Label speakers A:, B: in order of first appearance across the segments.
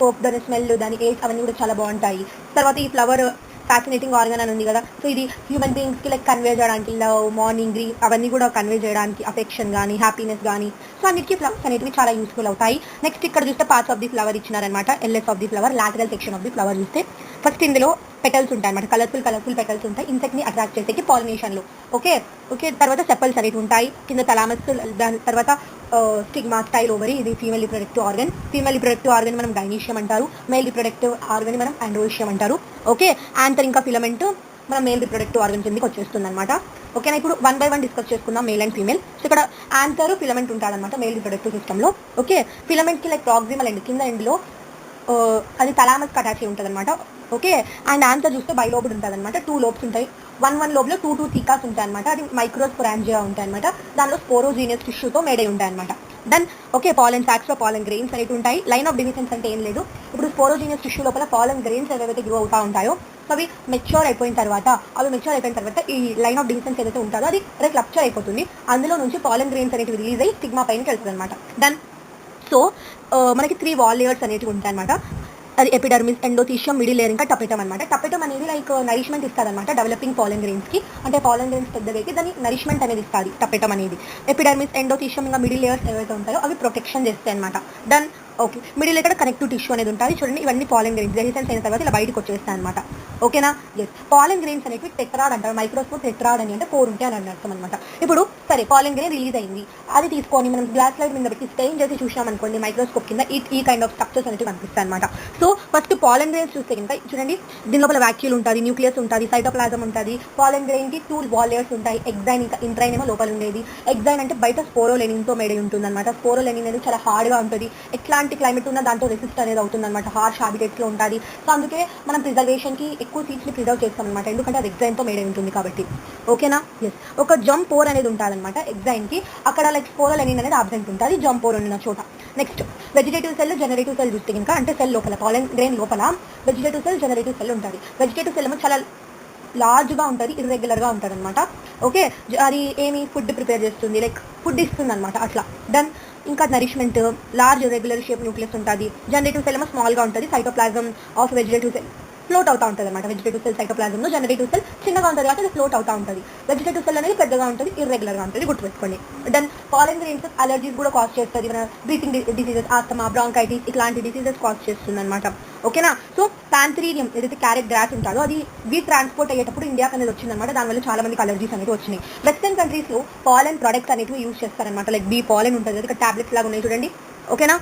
A: Hope, దాని smell, దాని age అవన్నీ కూడా చాలా బాగుంటాయి. తర్వాత ఈ ఫ్లవర్ ఫ్యాసినేటింగ్ ఆర్గన్ అని ఉంది కదా, సో ఇది హ్యూమన్ బీయింగ్స్కి లైక్ కన్వే చేయడానికి, లవ్, మార్నింగ్ గ్రీవ్ అవన్నీ కూడా కన్వే చేయడానికి, అఫెక్షన్ కానీ హ్యాపీనెస్ కానీ, సో అన్నిటికీ ఫ్లవర్స్ అనేటివి చాలా యూస్ఫుల్ అవుతాయి. నెక్స్ట్ ఇక్కడ చూస్తే పార్ట్స్ ఆఫ్ ది ఫ్లవర్ ఇచ్చినారనమాట. LS of the flower, lateral section of the flower చూస్తే ఫస్ట్ ఇందులో పెటల్స్ ఉంటాయి అనమాట. కలర్ఫుల్ పెటల్స్ ఉంటాయి ఇన్సెక్ట్ ని అట్రాక్ట్ చేసేకి పాలినేషన్ లో. ఓకే ఓకే తర్వాత సెపల్స్ అనేవి ఉంటాయి కింద తలామస్, దాని తర్వాత స్టిగ్మా, స్టైల్ ఓవరీ, ఇది female reproductive organ. Female reproductive organ మనం గైనీషియం అంటారు, మేల్ రిప్రొడక్టివ్ ఆర్గన్ మనం ఆండ్రోషియం అంటారు. ఓకే యాంథర్ ఇంకా ఫిలమెంట్ మన మేల్ రిప్రొడక్టివ్ ఆర్గన్ కిందకి వచ్చేస్తుంది అనమాట. ఓకేనా, ఇప్పుడు 1 by 1 డిస్కస్ చేసుకుందాం మేల్ అండ్ ఫీమేల్. సో ఇక్కడ యాంథర్, ఫిలమెంట్ ఉంటాడనమాట మేల్ రిప్రొడక్టివ్ సిస్టమ్ లో. ఓకే ఫిలమెంట్ కి లైక్ ప్రాక్సిమల్ ఎండ్ కింద ఎండ్ లో అది తలామస్ అటాచ్ అయి ఉంటుంది అనమాట. ఓకే అండ్ యాంథర్ చూస్తే బైలోబ్డ్ ఉంటుంది అనమాట. 2 లోబ్స్ ఉంటాయి. 1 లోబ్లో 2 థీకాస్ ఉంటాయి అనమాట. అది మైక్రోస్పోరాంజియా ఉంటాయి అనమాట. దానిలో స్పోరోజీనియస్ టిష్యూతో మేడై ఉంటాయి అనమాట. దెన్ ఓకే పాలన్ సాక్స్ లో పాలన్ గ్రెయిన్స్ అనేవి ఉంటాయి. లైన్ ఆఫ్ డివిజన్స్ అంటే ఏం లేదు, ఇప్పుడు స్పోరోజీనియస్ టిష్యూ లోపల పాలన్ గ్రెయిన్స్ ఏవైతే గ్రో అవుతా ఉంటాయో అవి మెచ్యూర్ అయిపోయిన తర్వాత ఈ లైన్ ఆఫ్ డివిజన్స్ ఏదైతే ఉంటుందో అది రప్చర్ అయిపోతుంది. అందులో నుంచి పాలన్ గ్రెయిన్స్ అనేవి రిలీజ్ అయ్యి స్టిగ్మా పైనకి వెళ్తుంది అనమాట. దెన్ సో మనకి 3 వాల్ లేయర్స్ అనేవి ఉంటాయి అనమాట. అది ఎపిడర్మిస్, ఎండోథీషియం, మిడిల్ లేయర్ ఇంకా టపెటమ్ అనమాట. టపెటమ్ అనేది లైక్ నరిష్మెంట్ ఇస్తుంది అనమాట డెవలపింగ్ పాలన్ గ్రెయిన్స్ కి. అంటే పాలన్ గ్రెయిన్స్ పెద్దగా దాని నరిష్మెంట్ అనేది ఇస్తుంది టపెటమ్ అనేది. ఎపిడర్మిస్, ఎండోథీషియం ఇంకా మిడిల్ లేయర్స్ ఏవైతే ఉంటాయో అవి ప్రొటెక్షన్ చేస్తాయి అనమాట. దెన్ ఓకే మిడిల్ ఇక్కడ కనెక్టివ్ టిష్యూ అనేది ఉంటుంది. చూడండి ఇవన్నీ పాలన్ గ్రెయిన్స్ రెసిస్టెన్స్ అయిన తర్వాత ఇలా బయటకు వచ్చేస్తాయి అనమాట. ఓకేనా ఎస్ పాలన్ గ్రెయిన్స్ అనేవి టెట్రాడ్ అంటారు. మైక్రోస్కోప్ టెట్రాడ్ అని అంటే 4 ఉంటాయి అని అర్థం అనమాట. ఇప్పుడు సరే పాలన్ గ్రెయిన్ రిలీజ్ అయింది, అది తీసుకొని మనం గ్లాస్ లైట్ మీద పెట్టి స్టెయిన్ చేసి చూసాం అనుకోండి మైక్రోస్కోప్ కింద ఈ కైండ్ ఆఫ్ స్ట్రక్చర్స్ అనేవి కనిపిస్తాయి అనమాట. సో ఫస్ట్ పాలన్ గ్రెయిన్స్ చూస్తే కనుక చూడండి దీని లోపల వ్యాక్యూల్ ఉంటుంది, న్యూక్లియస్ ఉంటుంది, సైటోప్లాజం ఉంటుంది. పాలన్ గ్రెయిన్ కి 2 వాల్ లేయర్స్ ఉంటాయి. ఎగ్జైన్ ఇంకా ఇంట్రైన్ ఏమో లోపల ఉండేది. ఎగ్జైన్ అంటే బయట స్పోరోలెనిన్ తో మేడై ఉంటుంది అనమాట. స్పోరోలెనిన్ అనేది చాలా హార్డ్ గా ఉంటుంది. ఎట్లాంటి క్లైమేట్ ఉన్నా దాంతో రెసిస్ట్ అనేది అవుతుంది అనమాట. హార్ష్ హ్యాబిటేట్స్ లో ఉంటుంది. సో అందుకే మనం ప్రిజర్వేషన్ కి ఎక్కువ సీట్స్ ని ప్రిజర్వ్ చేస్తాం అనమాట, ఎందుకంటే అది ఎగ్జైన్ తో మేడై ఉంటుంది కాబట్టి. ఓకేనా ఎస్ ఒక జంప్ పోర్ అనేది ఉంటుంది అనమాట ఎగ్జైన్ కి. అక్కడ లైక్ స్పోరోలెనిన్ అనేది అబ్సెంట్ ఉంటుంది జంప్ పోర్ ఉన్న చోట. Next vegetative cell, generative cell చూస్తే కనుక అంటే సెల్ లోపల పాలన్ గ్రెయిన్ లోపల వెజిటేటివ్ సెల్, జనరేటివ్ సెల్ ఉంటుంది. వెజిటేటివ్ సెల్ ఏమో చాలా లార్జ్గా ఉంటుంది, ఇర్రెగ్యులర్గా ఉంటుంది అనమాట. ఓకే అది ఏమి ఫుడ్ ప్రిపేర్ చేస్తుంది, లైక్ ఫుడ్ ఇస్తుంది అనమాట అట్లా. దెన్ ఇంకా nourishment, large regular shape nucleus ఉంటుంది. జనరేటివ్ సెల్ ఏమో స్మాల్గా ఉంటుంది. Cytoplasm of vegetative cell float అవుతా ఉంటుంది అనమాట. వెజిటేటివ్ సెల్ సైటోప్లాజంలో, జనరేటివ్ సెల్ చిన్నగా ఉంటుంది కాబట్టి అది ఫ్లోట్ అవుతా ఉంటుంది. వెజిటేటివ్ సెల్ అనేది పెద్దగా ఉంటుంది, ఇర్రెగ్యులర్గా ఉంటుంది, గుర్తుపెట్టుకోండి. దెన్ పాలన్ గ్రెయిన్స్ అలర్జీస్ కూడా కాజ్ చేస్తుంది. మన బ్రీతింగ్ డిసీజెస్, ఆస్తమా, బ్రాంకైటిస్ ఇట్లాంటి డిసీజెస్ కాజ్ చేస్తుంది అనమాట. ఓకేనా సో ప్యాంథరీనియం ఏదైతే క్యారెట్ గ్రాస్ ఉంటుందో అది ట్రాన్స్పోర్ట్ అయ్యేటప్పుడు ఇండియాకి అనేది వచ్చిందనమాట. దానివల్ల చాలా మందికి అలర్జీస్ అనేవి వచ్చినాయి. వెస్టర్న్ కంట్రీస్ లో పాలన్ ప్రొడక్ట్స్ అనేవి యూజ్ చేస్తారనమాట. లైక్ బీ పాలన్ ఉంటుంది, ఇక్కడ టాబ్లెట్స్ లాగా ఉన్నాయి చూడండి. ఓకేనా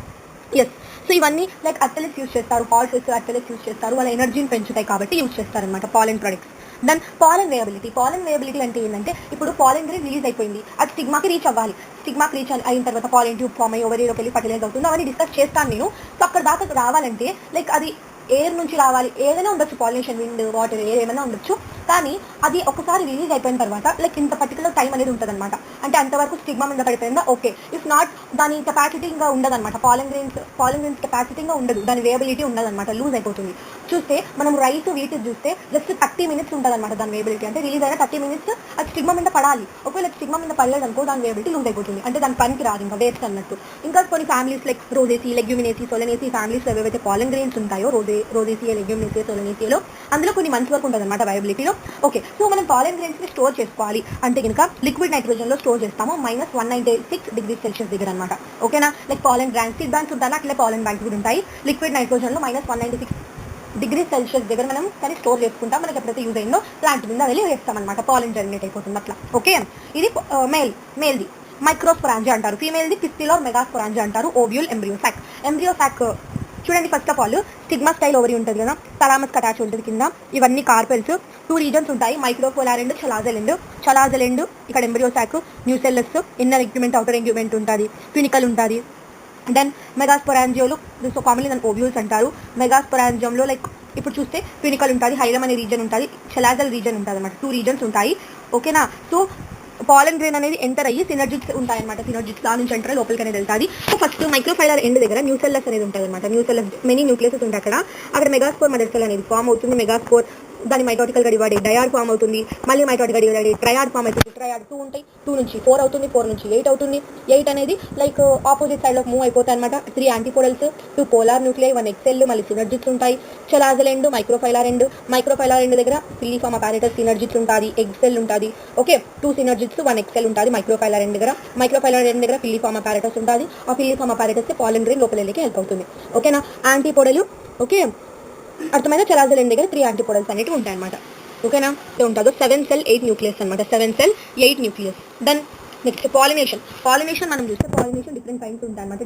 A: ఎస్ సో ఇవన్నీ లైక్ అథ్లెట్స్ యూజ్ చేస్తారు, హార్సెస్ అథ్లెట్స్ యూజ్ చేస్తారు, వాళ్ళ ఎనర్జీని పెంచుతాయి కాబట్టి యూజ్ చేస్తారనమాట పాలన్ ప్రొడక్ట్స్. దెన్ పాలన్ వేయబిలిటీ అంటే ఏంటంటే ఇప్పుడు పాలన్ గ్రెయిన్ రిలీజ్ అయిపోయింది, అది స్టిగ్మాకి రీచ్ అవ్వాలి. స్టిగ్మాకి రీచ్ అయిన తర్వాత పాలన్ ట్యూబ్ ఫామ్ అయ్యి ఓవరీలోకి వెళ్ళి ఫర్టిలైజ్ అవుతుంది. అవన్నీ డిస్కస్ చేస్తాను నేను. సో అక్కడ దాకా రావాలంటే లైక్ అది ఎయిర్ నుంచి రావాలి, ఏదైనా ఉండొచ్చు, పాలినేషన్, విండ్, వాటర్, ఎయిర్ ఏమైనా ఉండొచ్చు. కానీ అది ఒకసారి రిలీజ్ అయిపోయిన తర్వాత లైక్ ఇంత పర్టికులర్ టైం అనేది ఉంటుంది అనమాట. అంటే అంతవరకు స్టిగ్మా మీద పడిపోయిందా ఓకే. ఇఫ్ నాట్ దాని కెపాసిటీ ఇంకా ఉండదన్నమాట. పాలన్ గ్రెయిన్స్ కెపాసిటీ ఇంకా ఉండదు, దాని వేయబిలిటీ ఉండదన్నమాట, లూజ్ అయిపోతుంది. చూస్తే మనం రైస్, వీట్ చూస్తే జస్ట్ 30 minutes ఉంటుంది అనమాట దాని వేయబిలిటీ. అంటే రిలీజ్ అయిన 30 minutes అది స్టిగ్మా మీద పడాలి. ఒకవేళ స్టిగ్మా మీద పడలేదు అనుకో దాని వేయబిలిటీ లూజ్ అయిపోతుంది, అంటే దాని పనికి రాదు, ఇంకా వేస్ట్ అన్నట్టు. ఇంకా కొన్ని families like rosaceae, leguminosae, solanaceae families ఏవైతే పాలన్ గ్రెయిన్స్ ఉంటాయో రోజేసి, లెగ్యూమినేసి, సోలనేసిలో అందులో కొన్ని మంత్స్ వరకు ఉంటుంది అనమాట అవైలబిలిటీలో. ఓకే సో మనం పాలన్ గ్రెయిన్స్ ని స్టోర్ చేసుకోవాలి అంటే కనుక లిక్విడ్ నైట్రోజన్ లో స్టోర్ చేస్తాము -196 దగ్గర అనమాట. ఓకేనా లైక్ పాలన్ బ్యాంక్, సీడ్ బ్యాంక్స్ ఉంటాయి, అట్లే పాలన్ బ్యాంక్స్ కూడా ఉంటాయి. లిక్విడ్ నైట్రోజన్ లో -196 దగ్గర మనం కానీ స్టోర్ చేసుకుంటాం. మనకి ఎప్పుడైతే యూజ్ అయిందో ప్లాంట్ మీద వెళ్ళి వేస్తాం అనమాట, పాలన్ జర్మినేట్ అయిపోతుంది అట్లా. ఓకే ఇది మేల్ది మైక్రోస్పోరాంజియా అంటారు. ఫీమేల్ది పిస్టిల్ ఆర్ మెగాస్పోరాంజియా అంటారు. ఓవ్యూల్, ఎంబ్రియో సాక్ చూడండి. First of all stigma style ovary ఉంటుంది కదా, తలామస్ అటాచ్ ఉంటుంది కింద. ఇవన్నీ కార్పెల్స్. 2 రీజన్స్ ఉంటాయి, మైక్రోపోలార్ ఎండ్, చలాజల్ ఎండ్. ఇక్కడ ఎంబ్రియో సాక్, న్యూసెల్లస్, ఇన్నర్ ఎగ్యుమెంట్, అవుటర్ ఎగ్యుమెంట్ ఉంటుంది, ట్వినికల్ ఉంటుంది. దెన్ మెగాస్పోరాంజియోలు సో కామన్లీ దాని ఓవ్యూల్స్ అంటారు. మెగాస్పోరాంజియంలో లైక్ ఇప్పుడు చూస్తే ట్వినికల్ ఉంటుంది, హైలం అనే రీజన్ ఉంటుంది, చలాజల్ రీజన్ ఉంటుంది అనమాట. 2 రీజన్స్ ఉంటాయి. ఓకేనా సో పాలన్ గ్రెయిన్ అనేది ఎంటర్ అయ్యి సినర్జిట్స్ ఉంటాయన్నమాట. సినర్జిట్స్ లా నుంచి ఎంటర్ లోపలికి అనేది వెళ్తుంది. సో ఫస్ట్ మైక్రోఫైలర్ ఎండ్ దగ్గర న్యూసెల్లస్ అనేది ఉంటుంది అనమాట. మెనీ న్యూక్లియస్ ఉంటాయి అక్కడ మెగాస్పోర్ మదర్ సెల్ అనేది ఫామ్ అవుతుంది. మెగాస్పోర్ దాని మైటోటికల్గా డివైడ్ అయ్యి డయాడ్ ఫామ్ అవుతుంది, మళ్ళీ మైటోటికల్గా డివైడ్ అయ్యి ట్రయాడ్ ఫామ్ అవుతుంది, ట్రయాడ్ 2 ఉంటాయి, 2 నుంచి 4 అవుతుంది, 4 నుంచి 8 అవుతుంది, 8 అనేది లైక్ ఆపోజిట్ సైడ్ లో మూవ్ అయిపోతాయి అనమాట. 3 యాంటీపోడల్స్, 2 పోలార్ న్యూక్లియై, 1 ఎక్సెల్, మళ్ళీ సినర్జిట్స్ ఉంటాయి, చలాజల్ ఎండ్, మైక్రోఫైలార్ ఎండ్, మైక్రోఫైలార్ ఎండ్ దగ్గర ఫిల్లిఫామ్ అపారటస్ సినర్జిట్స్ ఉంటుంది, ఎక్సెల్ ఉంటుంది. ఓకే, 2 సినర్జిట్స్ 1 ఎక్సెల్ ఉంటుంది మైక్రోఫైలార్ ఎండ్ దగ్గర. మైక్రోఫైలార్ ఎండ్ దగ్గర ఫిల్లిఫామ్ అపారటస్ ఉంటుంది. ఆ ఫిల్లిఫామ్ అపారటస్ పాలన్ గ్రెయిన్ లోపల వెళ్ళి హెల్ప్ అవుతుంది. ఓకేనా, యాంటీపోడలు. ఓకే, అర్థమైన చలాజల్ ఎండ్ దగ్గర 3 యాంటీపోడల్స్ అనేవి ఉంటాయి అనమాట. ఓకేనా, ఉంటుందో 7 సెల్ 8 న్యూక్లియస్ అనమాట. 7 cell 8 nucleus. Then next pollination. Pollination మనం చూస్తే పాలినేషన్ డిఫరెంట్ టైప్స్ ఉంటాయి అనమాట.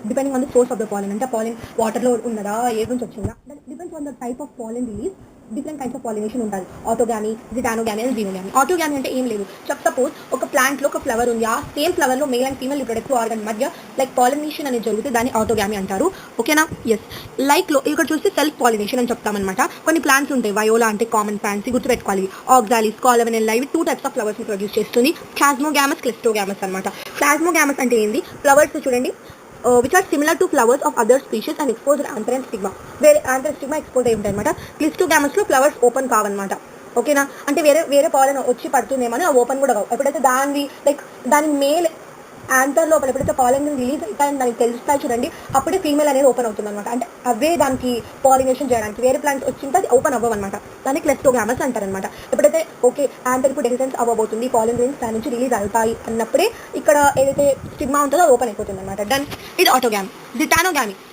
A: Depending on the source of the pollen. అంటే పాలన్ వాటర్లో ఉన్నదా, ఏ నుంచి వచ్చిందా, that depends on the type of pollen release. Different types of pollination ఉంటుంది. Autogamy, జిటానోగామి and జీనోగామి. ఆటోగామి అంటే ఏం లేదు, సపోజ్ ఒక ప్లాంట్లో ఒక ఫ్లవర్ ఉంది, ఆ సేమ్ ఫ్లవర్లో male and female reproductive organ మధ్య లైక్ పాలినేషన్ అనేది జరుగుతుంది, దాన్ని ఆటోగామి అంటారు. ఓకేనా, ఎస్. లైక్ లో ఇక్కడ చూస్తే సెల్ఫ్ పాలినేషన్ అని చెప్తామన్నమాట. కొన్ని ప్లాంట్స్ ఉంటాయి, వయోలా అంటే కామన్ ప్లాంట్స్, గుర్తుపెట్టుకోవాలి. ఆక్సాలిస్, కాలవెనెల్లా, ఇవి 2 టైప్స్ ఆఫ్ ఫ్లవర్స్ ని ప్రొడ్యూస్ చేస్తుంది. క్లాస్మోగామస్, క్లెస్టోగామస్ అనమాట. క్లాస్మోగామస్ అంటే ఏంది, ఫ్లవర్స్ చూడండి which are similar to flowers of other species and exposed anther and stigma. వేరే anther stigma ఎక్స్పోజ్ అయి ఉంటాయి అనమాట. క్లిస్టోగామస్ లో ఫ్లవర్స్ ఓపెన్ కావన్నమాట. ఓకేనా, అంటే వేరే పాలన్ వచ్చి పడుతుందేమని ఓపెన్ కూడా కావు. ఎప్పుడైతే దాని మేల్ యాంథర్ లోపల ఎప్పుడైతే పాలన్ రిలీజ్ అవుతాయని దానికి తెలుస్తాయి చూడండి, అప్పుడే ఫీమేల్ అనేది ఓపెన్ అవుతుంది అనమాట. అంటే అవే దానికి పాలినేషన్ చేయడానికి వేరే ప్లాంట్స్ వచ్చింటే అది ఓపెన్ అవ్వనమాట. దాన్ని క్లెస్టోగామస్ అంటారనమాట. ఎప్పుడైతే ఓకే యాంథర్ ఇప్పుడు డెసిడెన్స్ అవ్వబోతుంది, పాలన్ గ్రెయిన్స్ దాని నుంచి రిలీజ్ అవుతాయి అన్నప్పుడే ఇక్కడ ఏదైతే స్టిగ్మా ఉంటుందో ఓపెన్ అయిపోతుంది అనమాట. డన్. ఇది ఆటోగామి.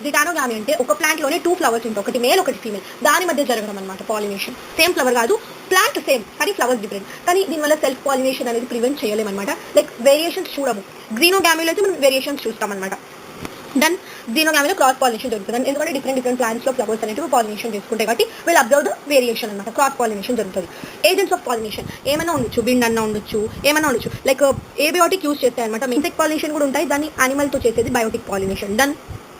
A: జిటానోగామి అంటే ఒక ప్లాంట్ లోనే 2 ఫ్లవర్స్ ఉంటాయి, ఒకటి మేల్ ఒకటి ఫీమేల్, దాని మధ్య జరగడం అనమాట పాలినేషన్. సేమ్ ఫ్లవర్ కాదు, ప్లాంట్ సేమ్ కానీ ఫ్లవర్స్ డిఫరెంట్. కానీ దీనివల్ల సెల్ఫ్ పాలినేషన్ అనేది ప్రివెంట్ చేయలేమన్నమాట. లైక్ వేరియేషన్స్ చూడము. గ్రీనోగామిలో అయితే మనం వేరియేషన్స్ చూస్తామన్నమాట. దెన్ జీనోగామిలో క్రాస్ పాలినేషన్ జరుగుతుంది. ఎందుకంటే డిఫరెంట్ ప్లాంట్స్ లో ఫ్లవర్స్ అనేవి పాలినేషన్ చేసుకుంటాయి కాబట్టి వీళ్ళు అబ్జర్వ్ ద వేరియేషన్ అనమాట. క్రాస్ పాలినేషన్ జరుగుతుంది. ఏజెంట్స్ ఆఫ్ పాలినేషన్ ఏమైనా ఉండొచ్చు, బిండ్ అన్న ఉండొచ్చు, ఏమైనా ఉండొచ్చు. లైక్ ఏబయోటిక్ యూజ్ చేస్తాయి అనమాట. ఇన్సెక్ట్ పాలినేషన్ కూడా ఉంటాయి, దాన్ని యానిమల్ తో చేసేది biotic pollination. Then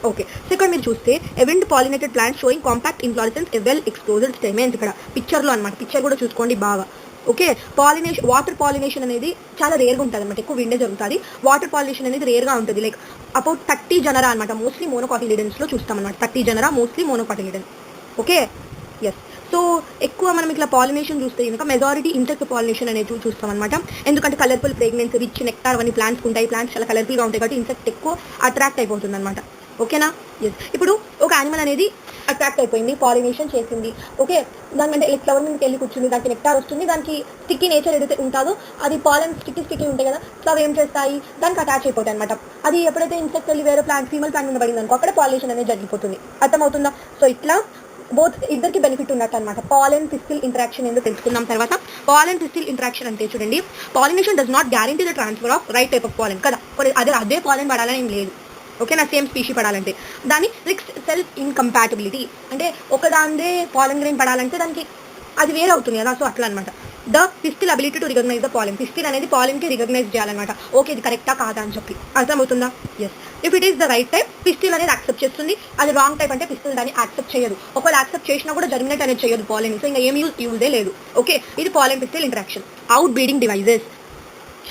A: okay, so ఇక్కడ మీరు చూస్తే wind pollinated plants showing compact inflorescence well exposed stamens. ఇక్కడ పిక్చర్లో అనమాట, పిక్చర్ కూడా చూసుకోండి బాగా. ఓకే, పాలినేషన్, వాటర్ పాలినేషన్ అనేది చాలా రేర్గా ఉంటుంది అనమాట, ఎక్కువ విండే జరుగుతుంది. వాటర్ పాలినేషన్ అనేది రేర్గా ఉంటుంది. లైక్ అబౌట్ 30 జనరా అనమాట, మోస్ట్లీ మోనోకాటిలిడెన్స్ లో చూస్తామన్నమాట. 30 genera mostly monocotyledons. Okay, yes. So ఎక్కువ మనం ఇట్లా పాలినేషన్ చూస్తే కనుక మెజారిటీ ఇన్సెక్ట్ పాలినేషన్ అనేది చూస్తాం అనమాట. ఎందుకంటే కలర్ఫుల్ ఫ్రేగ్రెన్స్, రిచ్ నెక్టార్ అవన్నీ ప్లాంట్స్ ఉంటాయి. ప్లాంట్స్ చాలా కలర్ఫుల్గా ఉంటాయి కాబట్టి ఇన్సెక్ట్ ఎక్కువ అట్రాక్ట్ అయిపోతుంది అనమాట. ఓకేనా, ఎస్. ఇప్పుడు ఒక యానిమల్ అనేది అట్రాక్ట్ అయిపోయింది, పాలినేషన్ చేసింది. ఓకే, దానికంటే ఫ్లవర్ మీద వెళ్ళి కూర్చుంది, దానికి నెక్టార్ వస్తుంది, దానికి స్టిక్కీ నేచర్ ఏదైతే ఉంటుందో అది పాలన్ స్టిక్కీ ఉంటాయి కదా, సో అవి ఏం చేస్తాయి, దానికి అటాచ్ అయిపోతాయి అనమాట. అది ఎప్పుడైతే ఇన్సెక్ట్ వెళ్ళి వేరే ప్లాంట్, ఫీమేల్ ప్లాంట్ మీద పడింది అనుకో, అక్కడ పాలినేషన్ అనేది జరిగిపోతుంది. అర్థమవుతుందా? సో ఇట్లా బోత్ ఇద్దరికి బెనిఫిట్ ఉన్నట్టు అనమాట. పాలన్ పిస్టిల్ ఇంటరాక్షన్ ఏందో తెలుసుకుందాం తర్వాత. పాలన్ పిస్టిల్ ఇంటరాక్షన్ అంటే చూడండి, pollination does not guarantee the transfer of right type of pollen కదా. అదే పాలన్ పడాలని ఏం లేదు. ఓకేనా, సేమ్ స్పీషీ పడాలంటే. దాన్ని సెల్ఫ్ ఇన్కంపాటబిలిటీ అంటే ఒకదాందే పాలన్ గ్రెయిన్ పడాలంటే దానికి అది వేరే అవుతుంది కదా, సో అట్లా అనమాట. The pistil ability to recognize the pollen. Pistil అనేది పాలన్కి రికగ్నైజ్ చేయాలన్నమాట. ఓకే, ఇది కరెక్టా కాదా అని చెప్పి. అర్థమవుతుందా? Yes. If it is the right type, pistil అనేది యాక్సెప్ట్ చేస్తుంది. అది రాంగ్ టైప్ అంటే పిస్టిల్ దాన్ని యాక్సెప్ట్ చేయదు. ఒకవేళ యాక్సెప్ట్ చేసినా కూడా జర్మినేట్ అనేది చేయదు పాలన్. సో ఇంకా ఏం యూజే లేదు. ఓకే, ఇది pollen pistil interaction. Out breeding devices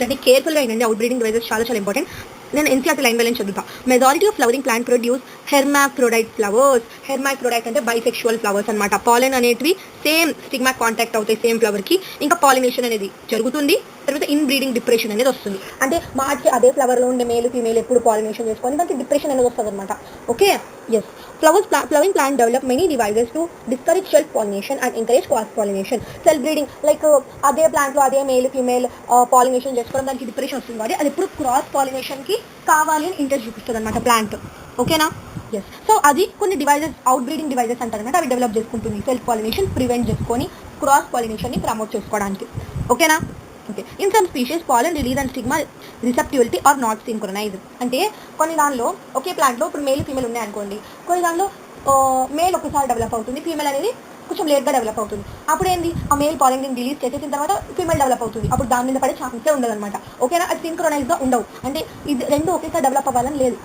A: అంటే కేర్ఫుల్గా ఏంటంటే అవుట్ బ్రీడింగ్ డివైజెస్ చాలా ఇంపార్టెంట్. నేను ఎన్సీఆర్టీ లైన్ వెళ్ళి చదువుతా. Majority of flowering plant produce hermaphrodite flowers. Hermaphrodite అంటే బైసెక్షువల్ ఫ్లవర్స్ అనమాట. పాలన్ అనేటివి సేమ్ స్టిగ్మా కాంటాక్ట్ అవుతాయి సేమ్ ఫ్లవర్ కి. ఇంకా పాలినేషన్ అనేది జరుగుతుంది, తర్వాత ఇన్ బ్రీడింగ్ డిప్రెషన్ అనేది వస్తుంది. అంటే మార్చి అదే ఫ్లవర్ లో ఉండే మేల్ ఫీమేల్ ఎప్పుడు పాలినేషన్ చేసుకొని దానికి డిప్రెషన్ అనేది వస్తుంది అనమాట. Okay, yes. Flowering plant develop many devices to discourage self pollination and encourage cross pollination. Self breeding like అదే ప్లాంట్ లో అదే మేల్ ఫీమేల్ పాలినేషన్ చేసుకోవడం దానికి డిప్రెషన్ వస్తుంది కాబట్టి అది ఎప్పుడు క్రాస్ పాలినేషన్ కి కావాలి అని ఇంట్రెస్ట్ చూపిస్తుంది అనమాట ప్లాంట్. ఓకేనా, ఎస్. సో అది కొన్ని డివైజెస్, అవుట్ బ్రీడింగ్ డివైజెస్ అంటారు అనమాట, అవి డెవలప్ చేసుకుంటుంది సెల్ఫ్ పాలినేషన్ ప్రివెంట్ చేసుకొని క్రాస్ పాలినేషన్ ని ప్రమోట్ చేసుకోవడానికి. ఓకేనా, okay. In some species pollen release and stigma receptivity are not synchronized. అంటే కొన్ని దానిలో ఒకే ప్లాంట్లో ఇప్పుడు మేల్ ఫీమేల్ ఉన్నాయనుకోండి, కొన్ని దానిలో మేల్ ఒకసారి డెవలప్ అవుతుంది, ఫీమేల్ అనేది కొంచెం లేట్గా డెవలప్ అవుతుంది. అప్పుడు ఏంది, ఆ మేల్ పాలన్ రిలీజ్ చేసేసిన తర్వాత ఫీమేల్ డెవలప్ అవుతుంది, అప్పుడు దాని మీద పడే ఛాన్సే ఉండదు అనమాట. ఓకేనా, అది సింక్రొనైజ్గా ఉండవు. అంటే ఇది రెండు ఒకేసారి డెవలప్ అవ్వాలని లేదు.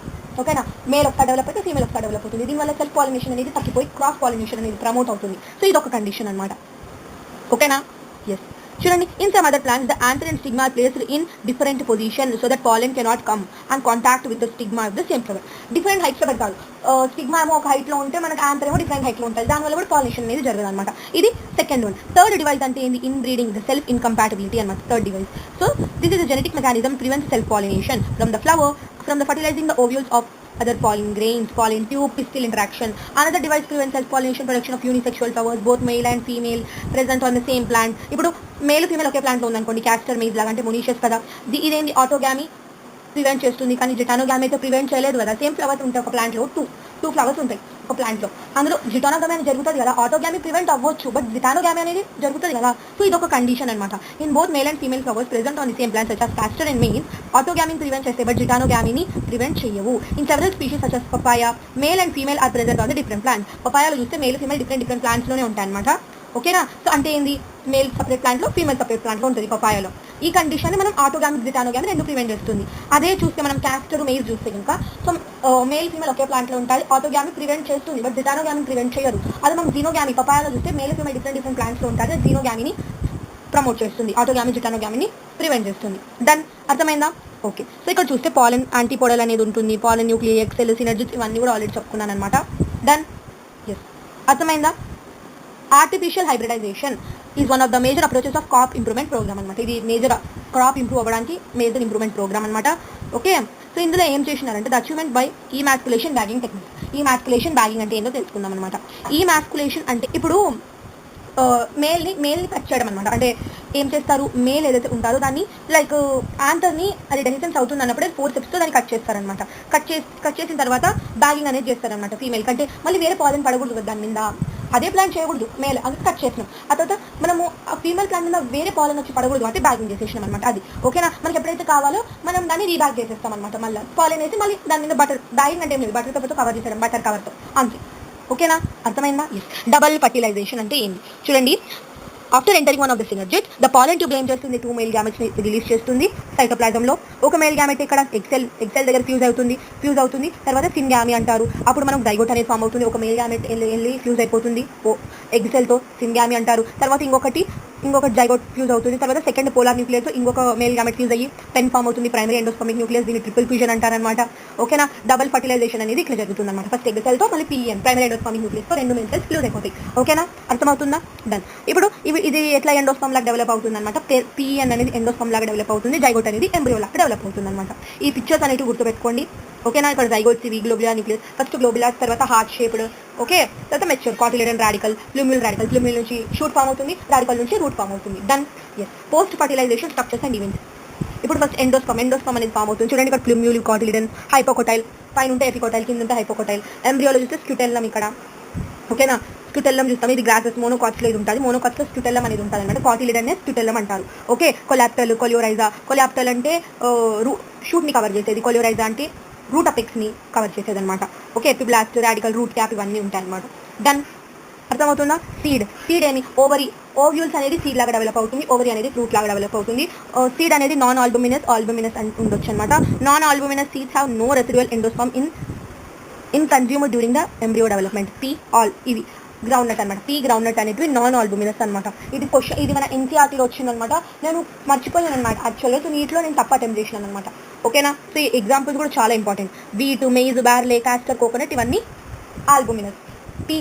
A: ఓకేనా, మేల్ ఒకసారి డెవలప్ అయితే ఫీమేల్ ఒకసారి డెవలప్ అవుతుంది. దీనివల్ల సెల్ఫ్ పాలినేషన్ అనేది తగ్గిపోయి క్రాస్ పాలినేషన్ అనేది ప్రమోట్ అవుతుంది. సో ఇది ఒక కండిషన్ అనమాట. ఓకేనా, ఎస్. చూడండి, in some other plants the anther and stigma are placed in different positions so that pollen cannot come and contact with the stigma of the same flower. Different heights లో పెడతారు. Stigma ఏమో ఒక height లో ఉంటే మనకి anther ఏమో different height లో ఉంటుంది. దానివల్ల కూడా పాలినేషన్ అనేది జరగదు అనమాట. ఇది సెకండ్ వన్. థర్డ్ డివైస్ అంటే ఏంది? In breeding, the self incompatibility అనమాట third device. So this is the genetic mechanism prevents self pollination from the flower from the fertilizing the ovules of other pollen grains, pollen tube, pistil interaction. Another device prevents self-pollination production of unisexual flowers, both male and female present on the same plant. ఇప్పుడు male female ఒకే plant లో ఉందనుకోండి, castor maze లాగా అంటే monoecious కదా, ఇదేంటి ఆటోగామీ prevent చేస్తుంది, కానీ జిటానోగామీ అయితే ప్రివెంట్ చేయలేదు కదా. సేమ్ ఫ్లవర్స్ ఉంటాయి ఒక ప్లాంట్ లో, టూ ఫ్లవర్స్ ఉంటాయి ఒక ప్లాంట్ లో, అందులో జిటానోగామీ అనేది జరుగుతుంది కదా. ఆటోగామీ ప్రివెంట్ అవ్వచ్చు, బట్ జిటానోగామీ అనేది జరుగుతుంది కదా. సో ఇది ఒక కండిషన్ అనమాట. In both male and female flowers present on the same plant such as castor and maize, autogamy prevent చేస్తాయి బట్ జిటానోగామీని ప్రివెంట్ చేయవు. In several species such as papaya, male and female are present on the different plant. పపాయాలో చూస్తే male female different plants లోనే ఉంటాయి అనమాట. ఓకేనా? So అంటే ఏంది? మేల్ సపరేట్ ప్లాంట్ లో, ఫీమేల్ సపరేట్ ప్లాంట్ లో ఉంటుంది పపాయాలో. ఈ కండిషన్ మనం ఆటోగామీ జిటానోగామీ రెండు ప్రివెంట్ చేస్తుంది. అదే చూస్తే మనం క్యాస్టర్ మేజ్ చూస్తే కనుక, సో మేల్ ఫీమేల్ ఒకే ప్లాంట్ లో ఉంటాయి, ఆటోగామీ ప్రివెంట్ చేస్తుంది బట్ జిటానోగామీ ప్రివెంట్ చేయరు. అదే మనం జీనోగామీ పపాయాలో చూస్తే మేల్ ఫీమేల్ డిఫరెంట్ ప్లాంట్స్ లో ఉంటారు, జీనోగామీని ప్రమోట్ చేస్తుంది, ఆటోగామీ జిటానోగామీని ప్రివెంట్ చేస్తుంది. దెన్ అర్థమైందా? ఓకే. సో ఇక్కడ చూస్తే పాలన్ యాంటీపోడల్ అనేది ఉంటుంది, పాలన్ న్యూక్లియై, ఎక్సెల్, సినర్జిస్ ఇవన్నీ కూడా ఆల్రెడీ చెప్పుకున్నాను అనమాట. దెన్ ఎస్, అర్థమైందా? Artificial hybridization is one of the major approaches of crop improvement program అనమాట. ఇది మేజర్ క్రాప్ ఇంప్రూవ్ అవ్వడానికి మేజర్ ఇంప్రూవ్మెంట్ ప్రోగ్రామ్ అనమాట. ఓకే. సో ఇందులో ఏం చేసినారంటే ద అచీవ్మెంట్ బై ఈ మాస్కులేషన్ బ్యాగింగ్ టెక్నిక్. ఈ మాస్కులేషన్ బ్యాగింగ్ అంటే ఏంటో తెలుసుకుందాం అనమాట. ఈ మాస్కులేషన్ అంటే ఇప్పుడు మేల్ని కట్ చేయడం అనమాట. అంటే ఏం చేస్తారు, మేల్ ఏదైతే ఉంటారో దాన్ని లైక్ యాంథర్ని అది డెసిషన్స్ అవుతుంది అన్నప్పుడే ఫోర్సెప్స్తో దాన్ని కట్ చేస్తారనమాట. కట్ చేసిన తర్వాత బ్యాగింగ్ అనేది చేస్తారనమాట. ఫీమేల్ కంటే మళ్ళీ వేరే పాలన్ పడకూడదు కదా దాని మీద, అదే ప్లాంట్ చేయకూడదు, మేల్ అది కట్ చేసినాం. ఆ తర్వాత మనము ఆ ఫీమేల్ ప్లాంట్ మీద వేరే పాలన్ వచ్చి పడకూడదు అంటే బ్యాగింగ్ చేసేసినాం అనమాట. అది ఓకేనా? మనకి ఎప్పుడైతే కావాలో మనం దాన్ని రీబ్యాగ్ చేసేస్తాం అనమాట. మళ్ళీ పాలన్ వేసి మళ్ళీ దాని మీద బటర్, బ్యాగింగ్ అంటే ఏం లేదు, బటర్తో కవర్ చేసేయడం, బటర్ కవర్తో, అంతే. ఓకేనా? అర్థమైందా? ఎస్. డబల్ ఫర్టిలైజేషన్ అంటే ఏంటి చూడండి. After entering one of the synergid, the pollen tube ఏం చేస్తుంది, 2 మేల్ గ్యామెట్స్ ని రిలీజ్ చేస్తుంది సైటోప్లాజంలో. ఒక మేల్ గ్యామెట్ ఇక్కడ ఎక్సెల్ దగ్గర ఫ్యూజ్ అవుతుంది. తర్వాత సింగామి అంటారు. అప్పుడు మనం జైగోట్ అనేది ఫామ్ అవుతుంది. ఒక మేల్ గ్యామెట్ వెళ్ళి ఫ్యూజ్ అయిపోతుంది ఎగ్సెల్తో, సింగామి అంటారు. తర్వాత ఇంకొకటి జైగోట్ ఫ్యూజ్ అవుతుంది. తర్వాత సెకండ్ పోలార్ న్యూక్లియస్ ఇంకొక మేల్ గ్యామెట్ ఫ్యూజ్ అయ్యి పెన్ ఫామ్ అవుతుంది, ప్రైమరీ ఎండోస్పమిక్ న్యూక్లియస్. దీన్ని ట్రిపుల్ ఫ్యూజన్ అంటారనమాట. ఓకేనా? డబల్ ఫర్టిలైజేషన్ అనేది ఇట్లా జరుగుతుంది అనమాట. ఫస్ట్ ఎగ్ సెల్తో మళ్ళీ పిఎన్, ప్రైమరీ ఎండోస్పమిక్ న్యూక్లియస్ తో 2 మేల్ సెల్స్ ఫ్యూజ్ అయిపోతాయి. ఓకేనా? అర్థమవుతుందా? డన్. ఇప్పుడు ఇది ఎట్లా ఎండోస్పమ్ లాగా డెవలప్ అవుతుంది అనమాట. పిఎన్ అనేది ఎండోస్పమ్ లాగా డెవలప్ అవుతుంది, జైగోట్ అనేది ఎంబ్రియో లాగా డెవలప్ అవుతుంది అనమాట. ఈ పిక్చర్స్ అనేవి గుర్తుపెట్టుకోండి. ఓకేనా? ఇక్కడ జైగోట్స్ ఇవి గ్లోబులార్ న్యూక్లియస్, ఫస్ట్ గ్లోబులార్, తర్వాత హార్ట్ షేప్డ్. ఓకే. తర్వాత మెచ్యూర్ కాటిలిడన్ రాడికల్, ప్లూమ్యూల్ నుంచి షూట్ ఫామ్ అవుతుంది, రాడికల్ నుంచి రూట్ ఫామ్ అవుతుంది. Done. Yes. Post fertilization structures and events. ఇప్పుడు ఫస్ట్ ఎండోస్పమ్ అనేది ఫామ్ అవుతుంది. చూడండి, ఇక్కడ ప్లూమ్యూల్, కాటిలిడన్, హైపోకోటైల్, పైన ఉంటే ఎపికోటైల్, కింద ఉంటే హైపోకోటైల్. ఎంబ్రియోలో చూస్తే స్క్యూటెల్లం ఇక్కడ. ఓకేనా? స్క్యూటెల్లం చూస్తాం, ఇది గ్రాసెస్ మోనోకాట్స్లో ఇది ఉంటుంది. మోనోకాట్స్లో స్క్యూటెల్లం అనేది ఉంటుంది అనమాట. కాటిలిడన్ నే స్క్యూటెల్లం అంటారు. ఓకే. కొలాప్టల్, కొలియోరైజా. కొలాప్టల్ అంటే షూట్ని కవర్ చేసేది, కొలియోరైజా అంటే రూట్ అపెక్స్ని కవర్ చేసేది అనమాట. ఓకే. ఎపిబ్లాస్ట్, రాడికల్, రూట్ క్యాప్ ఇవన్నీ ఉంటాయి అనమాట. డన్. అర్థమవుతుందా? సీడ్ ఏమి, ఓవ్యూల్స్ అనేది సీడ్ లాగా డెవలప్ అవుతుంది, ఓవరీ అనేది ఫ్రూట్ లాగా డెవలప్ అవుతుంది. సీడ్ అనేది నాన్ ఆల్బుమినస్ ఉండొచ్చు అనమాట. Non albuminous seeds have no residual endosperm in consumer during the embryo development. ఇవి గ్రౌండ్ నట్ అనమాట. గ్రౌండ్ నట్ అనేది నాన్ ఆల్బుమినస్ అనమాట. ఇది మన ఎన్సీఆర్టీలో వచ్చిందనమాట. నేను మర్చిపోయాను అనమాట యాక్చువల్గా. సో నీటిలో నేను తప్ప అటెంప్ట్ చేసినాను అనమాట. ఓకేనా? సో ఈ ఎగ్జాంపుల్స్ కూడా చాలా important. Wheat, maize, బార్లే, castor, coconut ఇవన్నీ ఆల్బుమినస్.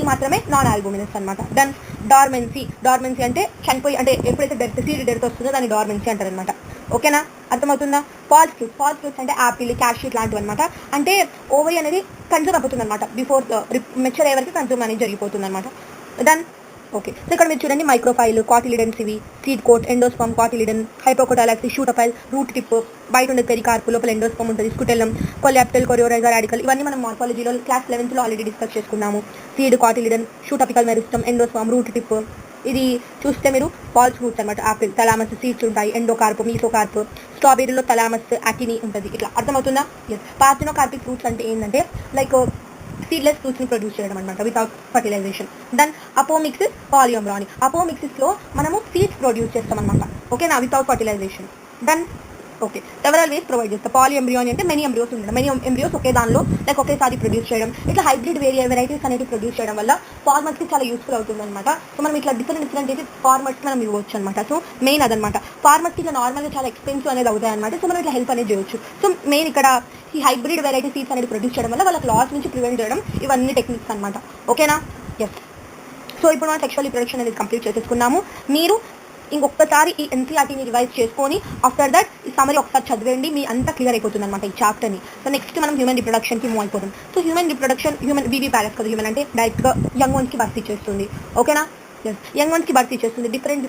A: మాత్రమే నాన్ ఆల్బుమినస్ అనమాట. దెన్ డార్మెన్సీ అంటే చనిపోయి, అంటే ఎప్పుడైతే సీడ్ డెత్ వస్తుందో దాన్ని డార్మెన్సీ అంటారు అనమాట. ఓకేనా? అర్థమవుతుందా? ఫాల్స్ ఫ్రూట్స్ అంటే యాపిల్, క్యాష్యూ ఇట్లాంటివి అనమాట. అంటే ఓవరీ అనేది కన్జ్యూమ్ అయిపోతుంది అనమాట. బిఫోర్ మెచ్యూర్ అయ్యే వరకు కన్జ్యూమ్ అనేది జరిగిపోతుంది అనమాట. Then okay. సో ఇక్కడ మీరు చూడండి, మైక్రోఫైల్, కాటిలిడన్స్ ఇవి, seed coat, endosperm, cotyledon, hypocotyl axis, shoot apex, root tip, బయట ఉండే పెరికార్పు, లోపల ఎండోస్పమ్ ఉంటుంది, స్కుటెల్లం, కొలాప్టల్, కొరియోరైజా, రాడికల్ ఇవన్నీ మనం మార్ఫాలజీలో క్లాస్ 11th ఆల్రెడీ డిస్కస్ చేసుకున్నాము. Seed, cotyledon, shoot apical meristem, endosperm, root tip. ఇది చూస్తే మీరు ఫాల్స్ ఫ్రూట్స్ అనమాట. ఆపిల్, తలామస్, సీడ్స్ ఉంటాయి, ఎండోకార్ప్, మీసోకార్ప్. స్ట్రాబెర్రీలో తలామస్, అకిని ఉంటుంది. ఇట్లా అర్థమవుతుందా? ఎస్. పార్థెనోకార్పిక్ ఫ్రూట్స్ అంటే ఏంటంటే లైక్ సీడ్లెస్ ఫ్రూట్స్ని ప్రొడ్యూస్ చేయడం అనమాట without fertilization. Then apomixis, polyembryony. అపోమిక్సిస్లో మనము సీడ్స్ ప్రొడ్యూస్ చేస్తాం అనమాట. ఓకేనా? Without fertilization. Then okay. Several ways provide చేస్తారు. పాలీ ఎంబ్రియో అంటే మెనీ ఎంబ్రియోస్ ఉండడం. మెనీ ఎంబ్రియోస్ ఒకే దానిలో లైక్ ఒకేసారి ప్రొడ్యూస్ చేయడం. ఇట్లా హైబ్రిడ్ వెరైటీస్ అనేవి ప్రొడ్యూస్ చేయడం వల్ల ఫార్మర్స్కి చాలా యూస్ఫుల్ అవుతుంది అనమాట. సో మనం ఇట్లా డిఫరెంట్ చేసి ఫార్మర్స్కి మనం ఇవ్వచ్చు అనమాట. సో మెయిన్ అదనమాట. ఫార్మర్స్కి ఇట్లా నార్మల్గా చాలా ఎక్స్పెన్సివ్ అనేది అవుతాయి అనమాట. సో మనం ఇట్లా హెల్ప్ అనేది చేయొచ్చు. సో మెయిన్ ఇక్కడ ఈ హైబ్రిడ్ వెరైటీ సీడ్స్ అనేది ప్రొడ్యూస్ చేయడం వల్ల వాళ్ళకి లాస్ నుంచి ప్రివెంట్ చేయడం ఇవన్నీ టెక్నిక్స్ అనమాట. ఓకేనా? ఎస్. సో ఇప్పుడు మనం సెక్షువల్ రిప్రొడక్షన్ అనేది కంప్లీట్ చేసేసుకున్నాము. మీరు ఇంకొకసారి ఈ ఎన్సీఆర్టీని రివైజ్ చేసుకొని ఆఫ్టర్ దట్ ఈ సమరీ ఒకసారి చదివేయండి. మీ అంతా క్లియర్ అయిపోతుంది అనమాట ఈ చాప్టర్ని. సో నెక్స్ట్ మనం హ్యూమన్ రిప్రొడక్షన్కి మూవ్ అయిపోతాం. సో హ్యూమన్ రిప్రొడక్షన్ బీబీ ప్యారెంట్స్ కదా, హ్యూమన్ అంటే డైరెక్ట్గా యంగ్ వన్స్కి బర్త్ ఇచ్చేస్తుంది. ఓకేనా? ఎస్, యంగ్ వన్స్కి బర్త్ ఇచ్చేస్తుంది. డిఫరెంట్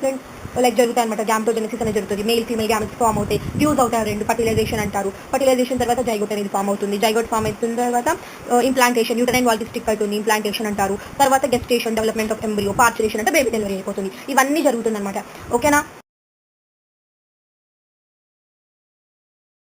A: లైక్ జరుగుతాయి అనమాట. గ్యామెటోజెనసిస్ అనేది జరుగుతుంది. మేల్ ఫీమేల్ గ్యామెట్స్ ఫామ్ అవుతాయి, ఫ్యూజ్ అవుతాయి రెండు. ఫర్టిలైజేషన్ అంటారు. ఫర్టిలైజేషన్ తర్వాత జైగోట్ అనేది ఫామ్ అవుతుంది. జైగోట్ ఫామ్ అయిన తర్వాత ఇంప్లాంటేషన్, యూటరైన్ వాల్కి స్టిక్ అవుతుంది, ఇంప్లాంటేషన్ అంటారు. తర్వాత గెస్టేషన్, డెవలప్మెంట్ ఆఫ్ ఎంబ్రియో, పార్చులేషన్ అంటే బేబీ డెలివరీ అయిపోతుంది. ఇవన్నీ జరుగుతుంది అనమాట. ఓకేనా?